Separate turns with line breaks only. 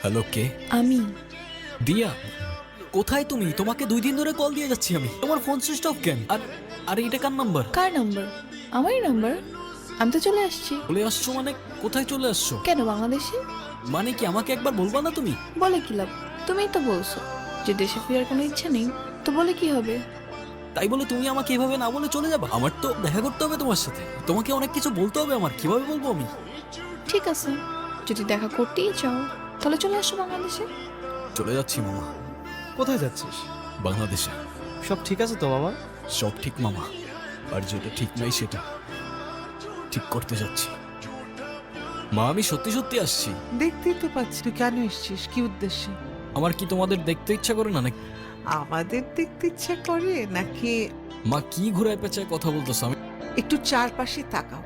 Hello, কে?
আমি।
দিয়া, কোথায় তুমি? তোমাকে 2 দিন ধরে কল দিয়ে যাচ্ছি আমি। তোমার ফোন সুইচ অফ কেন? আর এটা কার নাম্বার?
কার নাম্বার? আমারই নাম্বার। আমি তো চলে আসছি।
চলে আসছো মানে? কোথায় চলে আসছো?
কেন, বাংলাদেশে?
মানে কি আমাকে একবার বলবা না তুমি?
বলে কি লাভ? তুমিই তো বলছো যে দেশে ফেরার কোনো ইচ্ছা নেই, তো বলে কি হবে?
তাই বলে তুমি আমাকে এভাবে না বলে চলে যাবা? আমার তো দেখা করতে হবে তোমার সাথে। তোমাকে অনেক কিছু বলতে হবে আমার। কিভাবে বলবো আমি?
ঠিক আছে, যদি দেখা করতেই চাও তাহলে চলে আসো বাংলাদেশে।
চলে যাচ্ছি মামা,
কোথায় যাচ্ছিস?
বাংলাদেশে।
সব ঠিক আছে তো মামা?
সব ঠিক মামা, আর যেটা ঠিক নাই সেটা ঠিক করতে যাচ্ছি। মা, আমি সত্যি সত্যি আসছি।
দেখতেই তো পাচ্ছি তুই কেন এসছিস, কি উদ্দেশ্যে?
আমার কি তোমাদের দেখতে ইচ্ছা করে না নাকি?
আমাদের দেখতে ইচ্ছা করে নাকি?
মা, কি ঘুরায় পেঁচায় কথা বলতেছো? আমি
একটু চারপাশে তাকাও,